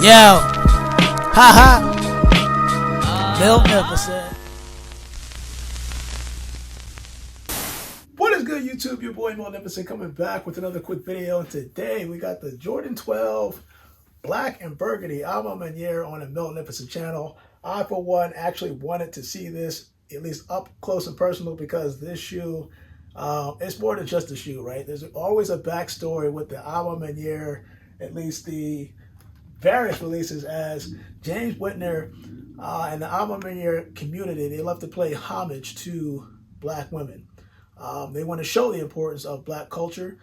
Yo, haha, magnificent. What is good, YouTube? Your boy Magnificent coming back with another quick video. And today we got the Jordan 12 Black and Burgundy Alma Maniere on the Magnificent channel. I, for one, actually wanted to see this at least up close and personal because this shoe, it's more than just a shoe, right? There's always a backstory with the Alma Maniere, at least the various releases, as James Whitner and the Alma Maniere community, they love to play homage to Black women. They want to show the importance of Black culture.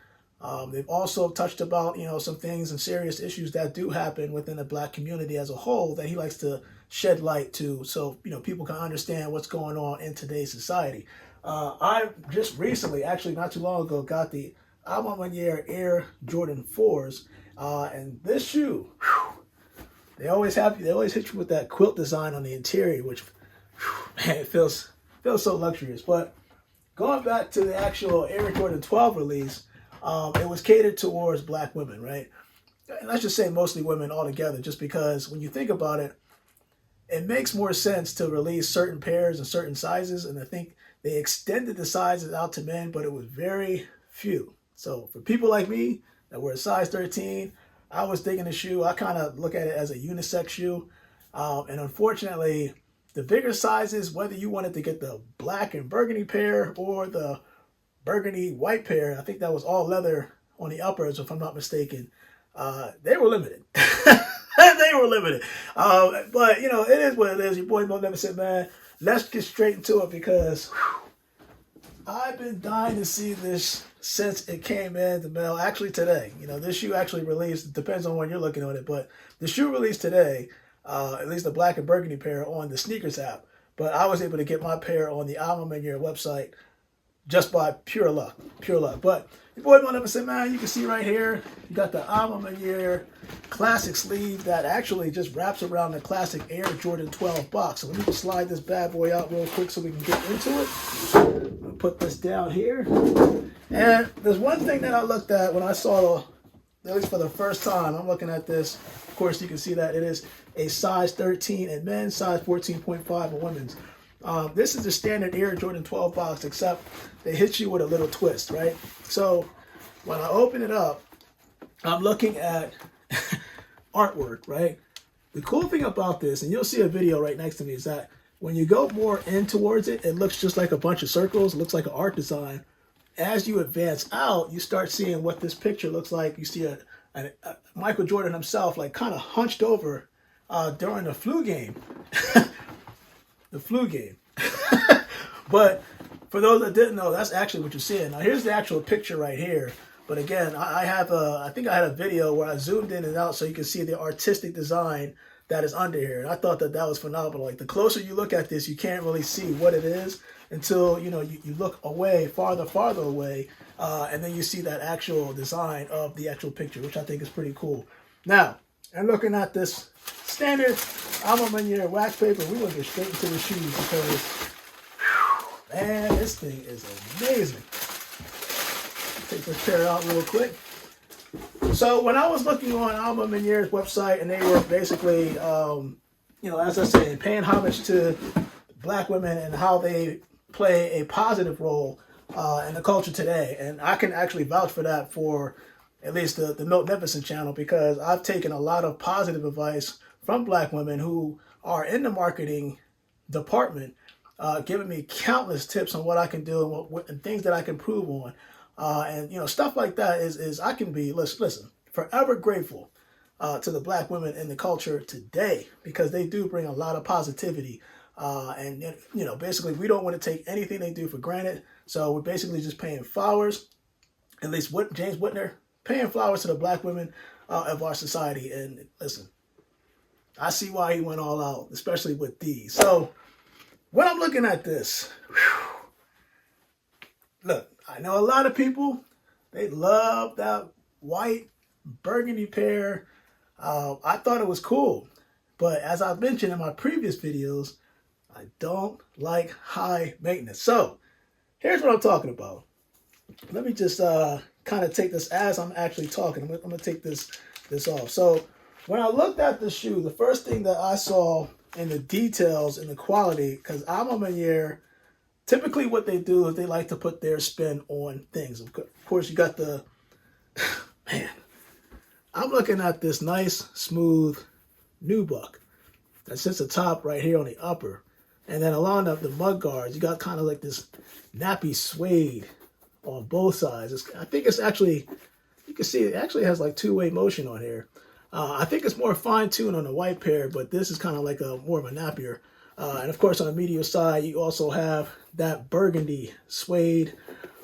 They've also touched about, some things and serious issues that do happen within the Black community as a whole that he likes to shed light to, so people can understand what's going on in today's society. I just recently, actually not too long ago, got the Alma Maniere Air Jordan 4s, and this shoe, they always hit you with that quilt design on the interior, which, man, it feels so luxurious. But going back to the actual Air Jordan 12 release, it was catered towards Black women, right? And let's just say mostly women altogether, just because when you think about it, it makes more sense to release certain pairs and certain sizes. And I think they extended the sizes out to men, but it was very few. So for people like me that were a size 13, I was digging the shoe. I kind of look at it as a unisex shoe. And unfortunately, the bigger sizes, whether you wanted to get the black and burgundy pair or the burgundy white pair, I think that was all leather on the uppers, if I'm not mistaken, they were limited. They were limited. But, it is what it is. Your boy Magnificent, man. Let's get straight into it because I've been dying to see this since it came in the mail. Actually today, this shoe actually released. It depends on when you're looking at it, but the shoe released today, at least the black and burgundy pair on the sneakers app. But I was able to get my pair on the Alma Maniere website just by pure luck. But your boy Magnificent, man, you can see right here, you got the Alma Maniere classic sleeve that actually just wraps around the classic Air Jordan 12 box. So let me just slide this bad boy out real quick so we can get into it. I'm gonna put this down here. And there's one thing that I looked at when I saw, at least for the first time, I'm looking at this. Of course, you can see that it is a size 13 in men's, size 14.5 in women's. This is the standard Air Jordan 12 box, except they hit you with a little twist, right? So when I open it up, I'm looking at artwork, right? The cool thing about this, and you'll see a video right next to me, is that when you go more in towards it, it looks just like a bunch of circles. It looks like an art design. As you advance out, you start seeing what this picture looks like. You see a Michael Jordan himself, like kind of hunched over during the flu game. The flu game. But for those that didn't know, that's actually what you're seeing. Now here's the actual picture right here. But again, I think I had a video where I zoomed in and out so you can see the artistic design that is under here. And I thought that was phenomenal. Like, the closer you look at this, you can't really see what it is until, you look away, farther away, and then you see that actual design of the actual picture, which I think is pretty cool. Now, and looking at this standard Alma Maniere wax paper, we're going to get straight into the shoes because, man, this thing is amazing. Take this pair out real quick. So when I was looking on Alma Maniere's website, and they were basically, as I say, paying homage to Black women and how they play a positive role in the culture today. And I can actually vouch for that for at least the Magnificent channel, because I've taken a lot of positive advice from Black women who are in the marketing department, giving me countless tips on what I can do and things that I can improve on. And stuff like that is I can be, listen, forever grateful to the Black women in the culture today, because they do bring a lot of positivity. And basically we don't want to take anything they do for granted. So we're basically just paying flowers, at least what James Whitner, paying flowers to the Black women of our society. And listen, I see why he went all out, especially with these. So when I'm looking at this, look, I know a lot of people, they love that white burgundy pair. I thought it was cool. But as I've mentioned in my previous videos, I don't like high maintenance. So here's what I'm talking about. Let me just kind of take this as I'm actually talking. I'm going to take this off. So when I looked at the shoe, the first thing that I saw in the details and the quality, because Maniere, typically what they do is they like to put their spin on things. Of course, you got the, man, I'm looking at this nice, smooth nubuck that sits atop right here on the upper. And then along the mud guards, you got kind of like this nappy suede on both sides. I think it's actually, you can see it actually has like two-way motion on here. I think it's more fine-tuned on the white pair, but this is kind of like a more of a nappier. And of course, on the medial side, you also have that burgundy suede.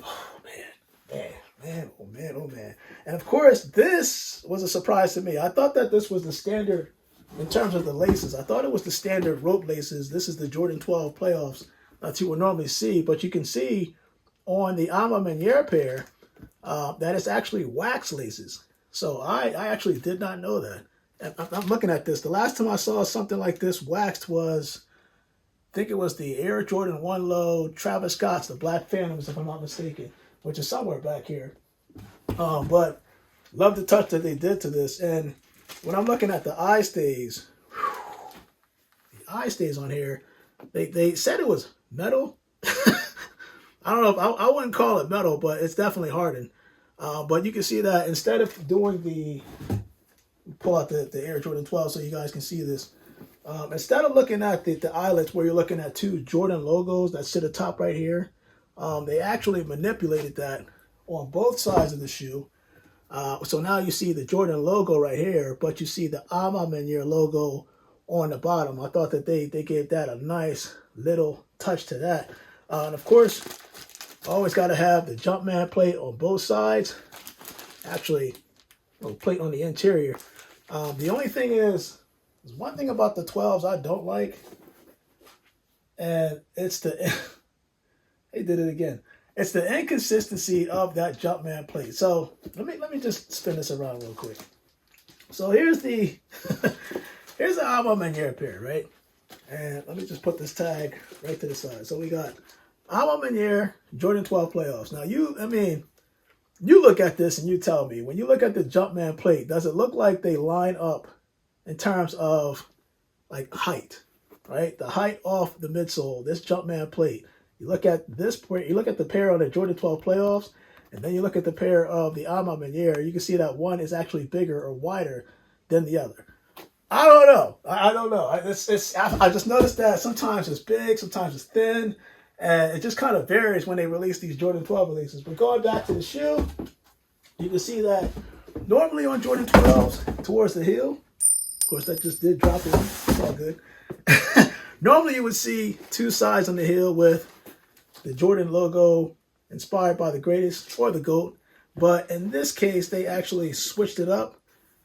Oh, man, oh, man, oh, man. And of course, this was a surprise to me. I thought that this was the standard in terms of the laces. I thought it was the standard rope laces. This is the Jordan 12 playoffs that you would normally see, but you can see on the Maniere pair that it's actually wax laces. So I actually did not know that. And I'm looking at this. The last time I saw something like this waxed was, I think it was the Air Jordan 1 Low Travis Scott's, the Black Phantoms, if I'm not mistaken, which is somewhere back here. But love the touch that they did to this. And when I'm looking at the eye stays, the eye stays on here, they said it was metal. I don't know if I wouldn't call it metal, but it's definitely hardened. But you can see that instead of doing the, pull out the Air Jordan 12 so you guys can see this. Instead of looking at the eyelets where you're looking at two Jordan logos that sit atop right here, they actually manipulated that on both sides of the shoe. So now you see the Jordan logo right here, but you see the Maniere logo on the bottom. I thought that they gave that a nice little touch to that. And of course, always got to have the Jumpman plate on both sides. Actually, a plate on the interior. The only thing is, there's one thing about the 12s I don't like, and it's the, they did it again. It's the inconsistency of that Jumpman plate. So let me just spin this around real quick. So here's the here's the Maniere pair, right? And let me just put this tag right to the side. So we got Maniere Jordan 12 playoffs. Now you look at this and you tell me, when you look at the Jumpman plate, does it look like they line up in terms of like height, right? The height off the midsole, this Jumpman plate. You look at this, you look at the pair on the Jordan 12 playoffs, and then you look at the pair of the Maniere, you can see that one is actually bigger or wider than the other. I don't know. I don't know. I just noticed that sometimes it's big, sometimes it's thin, and it just kind of varies when they release these Jordan 12 releases. But going back to the shoe, you can see that normally on Jordan 12s, towards the heel, of course that just did drop in, it's all good. Normally you would see two sides on the heel with the Jordan logo inspired by the greatest or the GOAT. But in this case, they actually switched it up.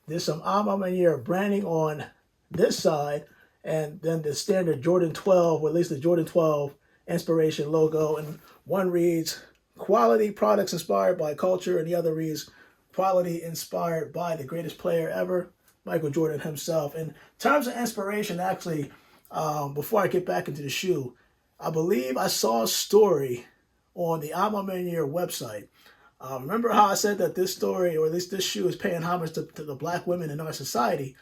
There's some Maniere branding on this side, and then the standard Jordan 12, or at least the Jordan 12 inspiration logo. And one reads, quality products inspired by culture, and the other reads, quality inspired by the greatest player ever, Michael Jordan himself. In terms of inspiration, actually, before I get back into the shoe, I believe I saw a story on the Maniere website. Remember how I said that this story, or at least this shoe, is paying homage to the black women in our society?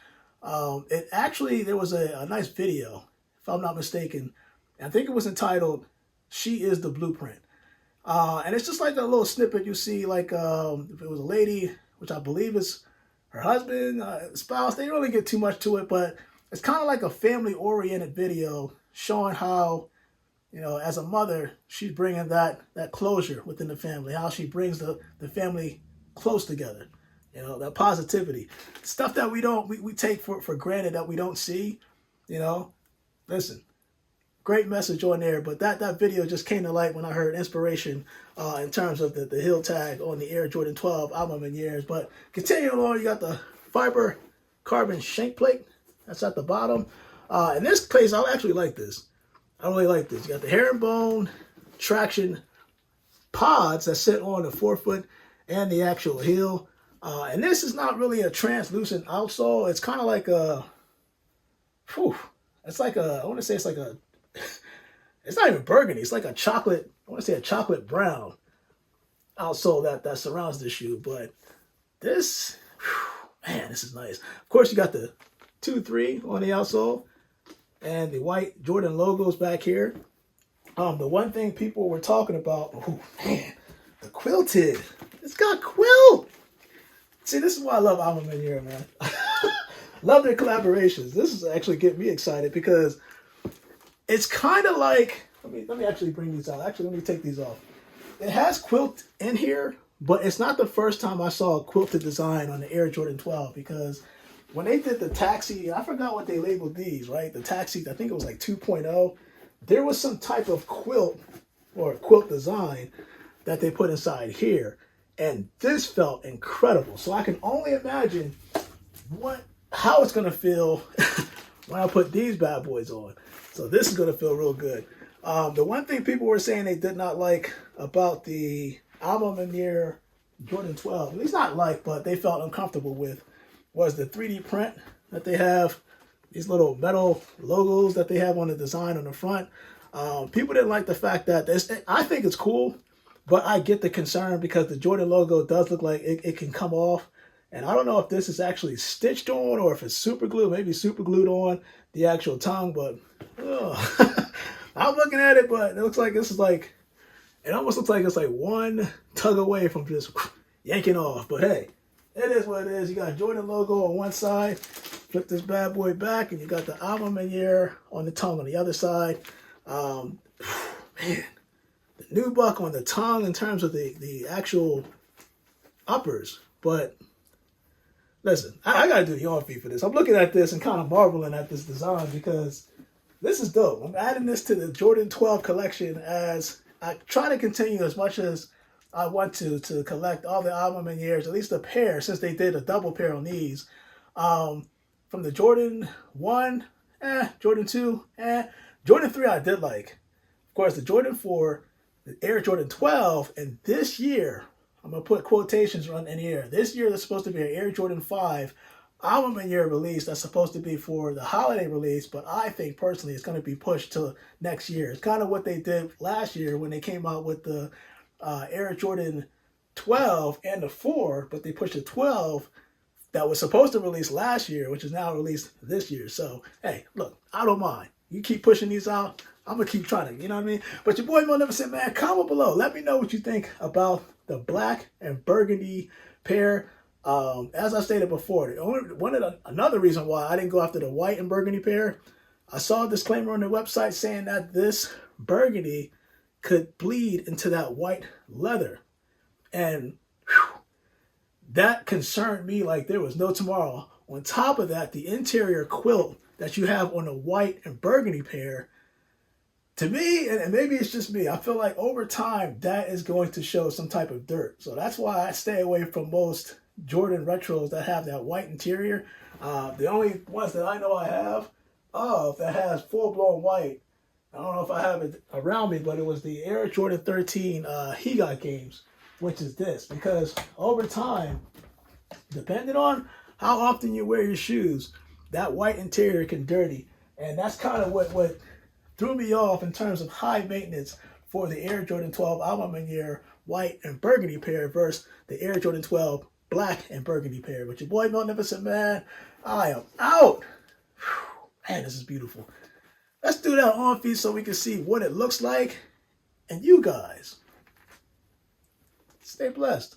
It actually, there was a nice video, if I'm not mistaken. I think it was entitled, "She is the Blueprint." And it's just like a little snippet you see, like if it was a lady, which I believe is her husband, spouse. They don't really get too much to it, but it's kind of like a family-oriented video showing how, you know, as a mother, she's bringing that closure within the family, how she brings the family close together, you know, that positivity. Stuff that we take for granted, that we don't see, you know. Listen, great message on there, but that video just came to light when I heard inspiration in terms of the heel tag on the Air Jordan 12 Manieres. But continuing on, you got the fiber carbon shank plate. That's at the bottom. In this case, I actually like this. I really like this. You got the herringbone traction pods that sit on the forefoot and the actual heel. And this is not really a translucent outsole. It's kind of like a, it's like a, I want to say it's like a, it's not even burgundy. It's like a chocolate, I want to say a chocolate brown outsole that surrounds the shoe. But this, Man, this is nice. Of course, you got the 2-3 on the outsole and the white Jordan logos back here. The one thing people were talking about, oh man, the quilted. It's got quilt. See, this is why I love Maniere, man. Love their collaborations. This is actually getting me excited because it's kind of like, let me actually bring these out. Actually, let me take these off. It has quilt in here, but it's not the first time I saw a quilted design on the Air Jordan 12 because when they did the taxi, I forgot what they labeled these, right? The taxi, I think it was like 2.0. There was some type of quilt or quilt design that they put inside here. And this felt incredible. So I can only imagine how it's going to feel when I put these bad boys on. So this is going to feel real good. The one thing people were saying they did not like about the Maniere Jordan 12, at least not like, but they felt uncomfortable with, was the 3D print that they have. These little metal logos that they have on the design on the front. People didn't like the fact that I think it's cool, but I get the concern because the Jordan logo does look like it can come off. And I don't know if this is actually stitched on or if it's super glued, maybe super glued on the actual tongue, but I'm looking at it, but it looks like this is like, it almost looks like it's like one tug away from just yanking off. But hey, it is what it is. You got Jordan logo on one side, flip this bad boy back, and you got the Maniere on the tongue on the other side. Man, the nubuck on the tongue in terms of the actual uppers. But listen, I gotta do the on feet for this. I'm looking at this and kind of marveling at this design because this is dope. I'm adding this to the Jordan 12 collection as I try to continue as much as I want to collect all the Manieres, at least a pair, since they did a double pair on these. From the Jordan 1, Jordan 2, Jordan 3 I did like. Of course, the Jordan 4, the Air Jordan 12, and this year, I'm going to put quotations in the air. This year, there's supposed to be an Air Jordan 5 Maniere release that's supposed to be for the holiday release, but I think personally it's going to be pushed to next year. It's kind of what they did last year when they came out with the Air Jordan 12 and the 4, but they pushed the 12 that was supposed to release last year, which is now released this year. So, hey, look, I don't mind. You keep pushing these out, I'm going to keep trying to, you know what I mean? But your boy Mo Never Said, man, comment below. Let me know what you think about the black and burgundy pair. As I stated before, another reason why I didn't go after the white and burgundy pair, I saw a disclaimer on their website saying that this burgundy could bleed into that white leather. And that concerned me like there was no tomorrow. On top of that, the interior quilt that you have on the white and burgundy pair, to me, and maybe it's just me, I feel like over time that is going to show some type of dirt. So that's why I stay away from most Jordan retros that have that white interior. The only ones that I know I have that has full-blown white, I don't know if I have it around me, but it was the Air Jordan 13 He Got Games, which is this. Because over time, depending on how often you wear your shoes, that white interior can dirty. And that's kind of what threw me off in terms of high maintenance for the Air Jordan 12 Maniere white and burgundy pair versus the Air Jordan 12 black and burgundy pair. But your boy Mo Never Said, man, I am out. Whew, man, this is beautiful. Let's do that on feet so we can see what it looks like. And you guys, stay blessed.